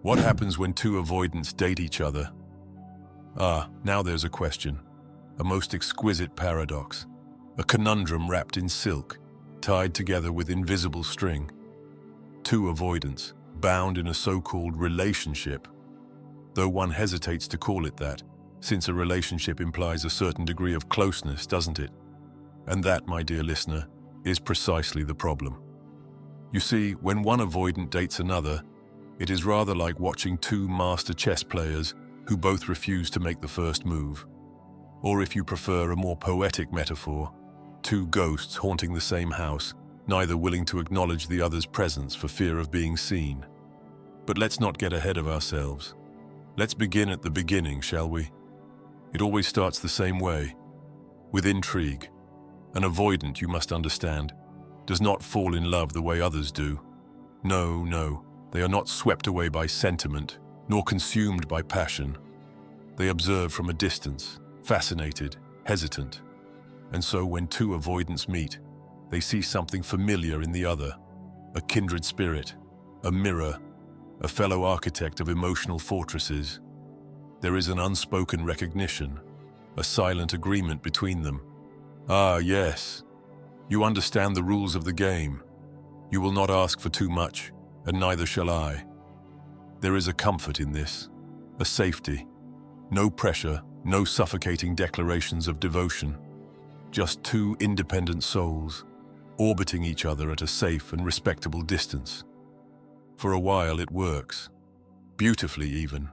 What happens when two avoidants date each other? Now there's a question. A most exquisite paradox. A conundrum wrapped in silk, tied together with invisible string. Two avoidants, bound in a so-called relationship. Though one hesitates to call it that, since a relationship implies a certain degree of closeness, doesn't it? And that, my dear listener, is precisely the problem. You see, when one avoidant dates another, it is rather like watching two master chess players who both refuse to make the first move. Or if you prefer a more poetic metaphor, two ghosts haunting the same house, neither willing to acknowledge the other's presence for fear of being seen. But let's not get ahead of ourselves. Let's begin at the beginning, shall we? It always starts the same way, with intrigue. An avoidant, you must understand, does not fall in love the way others do. No, they are not swept away by sentiment, nor consumed by passion. They observe from a distance, fascinated, hesitant. And so when two avoidants meet, they see something familiar in the other, a kindred spirit, a mirror, a fellow architect of emotional fortresses. There is an unspoken recognition, a silent agreement between them. Yes, you understand the rules of the game. You will not ask for too much, and neither shall I. There is a comfort in this, a safety. No pressure, no suffocating declarations of devotion. Just two independent souls, orbiting each other at a safe and respectable distance. For a while it works, beautifully even.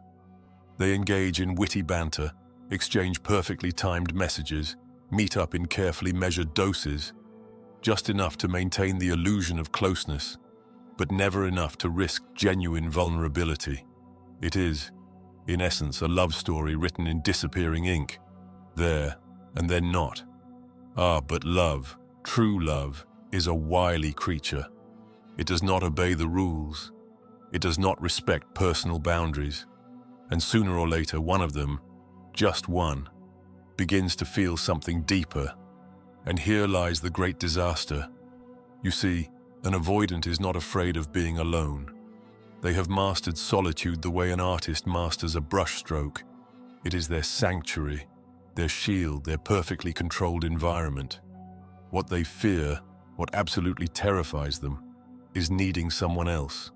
They engage in witty banter, exchange perfectly timed messages, meet up in carefully measured doses, just enough to maintain the illusion of closeness, but never enough to risk genuine vulnerability. It is, in essence, a love story written in disappearing ink, there and then not. But love, true love, is a wily creature. It does not obey the rules. It does not respect personal boundaries. And sooner or later, one of them, just one, begins to feel something deeper. And here lies the great disaster. You see, an avoidant is not afraid of being alone. They have mastered solitude the way an artist masters a brushstroke. It is their sanctuary, their shield, their perfectly controlled environment. What they fear, what absolutely terrifies them, is needing someone else.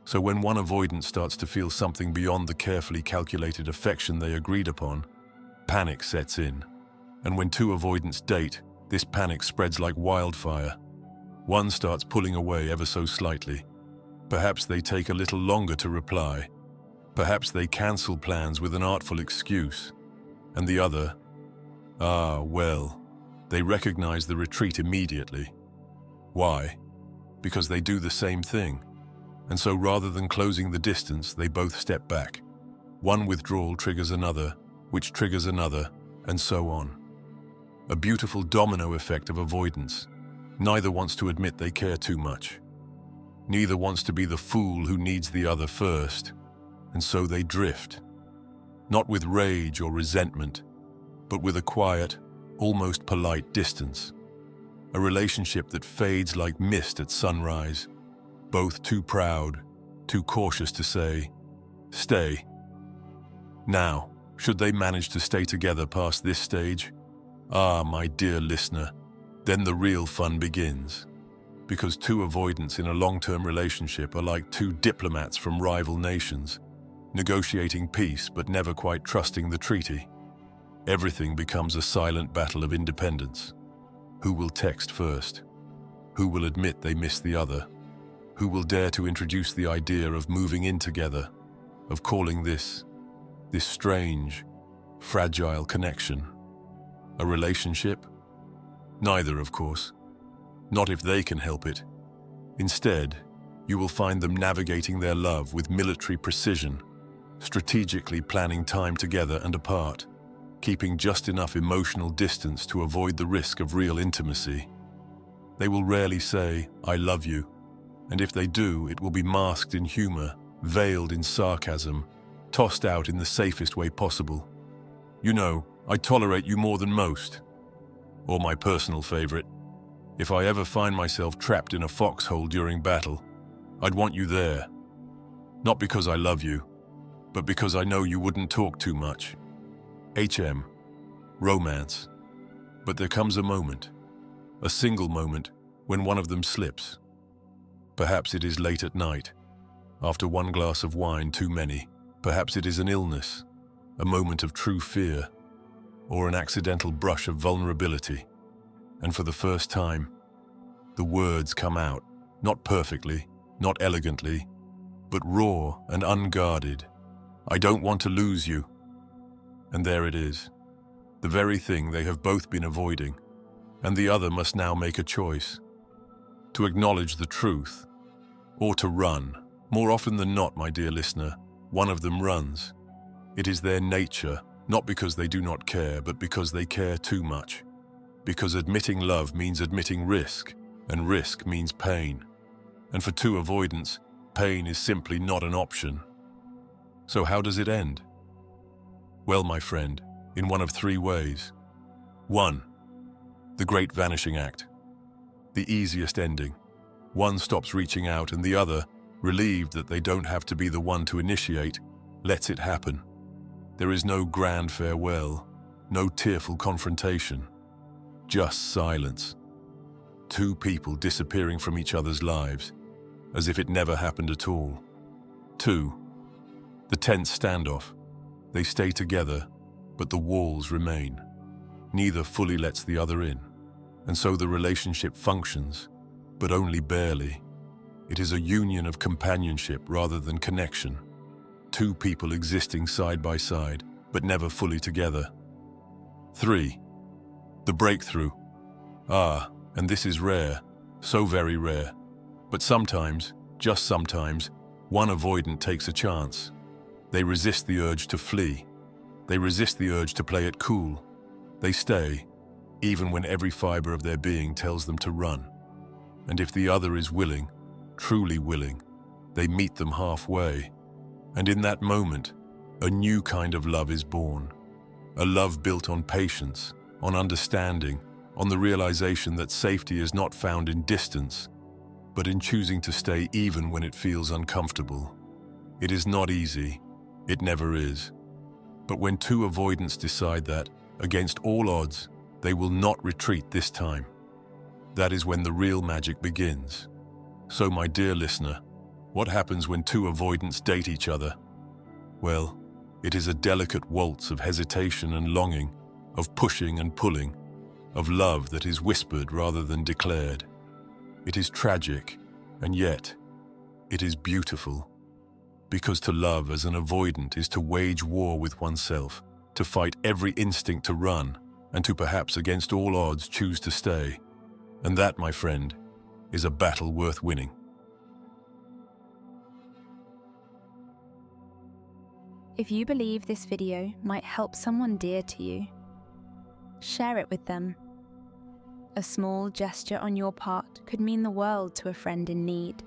So when one avoidant starts to feel something beyond the carefully calculated affection they agreed upon, panic sets in. And when two avoidants date, this panic spreads like wildfire. One starts pulling away ever so slightly. Perhaps they take a little longer to reply. Perhaps they cancel plans with an artful excuse. And the other, they recognize the retreat immediately. Why? Because they do the same thing. And so rather than closing the distance, they both step back. One withdrawal triggers another, which triggers another, and so on. A beautiful domino effect of avoidance. Neither wants to admit they care too much. Neither wants to be the fool who needs the other first, and so they drift. Not with rage or resentment, but with a quiet, almost polite distance. A relationship that fades like mist at sunrise, both too proud, too cautious to say, "Stay." Now, should they manage to stay together past this stage? My dear listener, then the real fun begins. Because two avoidants in a long-term relationship are like two diplomats from rival nations, negotiating peace but never quite trusting the treaty. Everything becomes a silent battle of independence. Who will text first? Who will admit they miss the other? Who will dare to introduce the idea of moving in together, of calling this strange, fragile connection a relationship? Neither, of course. Not if they can help it. Instead, you will find them navigating their love with military precision, strategically planning time together and apart, keeping just enough emotional distance to avoid the risk of real intimacy. They will rarely say, "I love you," and if they do, it will be masked in humor, veiled in sarcasm, tossed out in the safest way possible. "You know, I tolerate you more than most." Or my personal favorite, "If I ever find myself trapped in a foxhole during battle, I'd want you there." Not because I love you, but because I know you wouldn't talk too much. Romance. But there comes a moment, a single moment, when one of them slips. Perhaps it is late at night, after one glass of wine too many. Perhaps it is an illness, a moment of true fear, or an accidental brush of vulnerability. And for the first time, the words come out, not perfectly, not elegantly, but raw and unguarded. I don't want to lose you. And there it is, the very thing they have both been avoiding, and the other must now make a choice. To acknowledge the truth, or to run. More often than not, my dear listener, one of them runs. It is their nature, not because they do not care, but because they care too much. Because admitting love means admitting risk, and risk means pain. And for two avoidants, pain is simply not an option. So how does it end? Well, my friend, in one of three ways. 1. The great vanishing act. The easiest ending. One stops reaching out and the other, relieved that they don't have to be the one to initiate, lets it happen. There is no grand farewell, no tearful confrontation, just silence. Two people disappearing from each other's lives, as if it never happened at all. 2. The tense standoff. They stay together, but the walls remain. Neither fully lets the other in, and so the relationship functions, but only barely. It is a union of companionship rather than connection. Two people existing side by side, but never fully together. 3. The breakthrough. And this is rare, so very rare. But sometimes, just sometimes, one avoidant takes a chance. They resist the urge to flee. They resist the urge to play it cool. They stay, even when every fiber of their being tells them to run. And if the other is willing, truly willing, they meet them halfway. And in that moment, a new kind of love is born. A love built on patience, on understanding, on the realization that safety is not found in distance, but in choosing to stay even when it feels uncomfortable. It is not easy. It never is. But when two avoidants decide that, against all odds, they will not retreat this time, that is when the real magic begins. So, my dear listener, what happens when two avoidants date each other? Well, it is a delicate waltz of hesitation and longing, of pushing and pulling, of love that is whispered rather than declared. It is tragic, and yet, it is beautiful. Because to love as an avoidant is to wage war with oneself, to fight every instinct to run, and to perhaps against all odds choose to stay. And that, my friend, is a battle worth winning. If you believe this video might help someone dear to you, share it with them. A small gesture on your part could mean the world to a friend in need.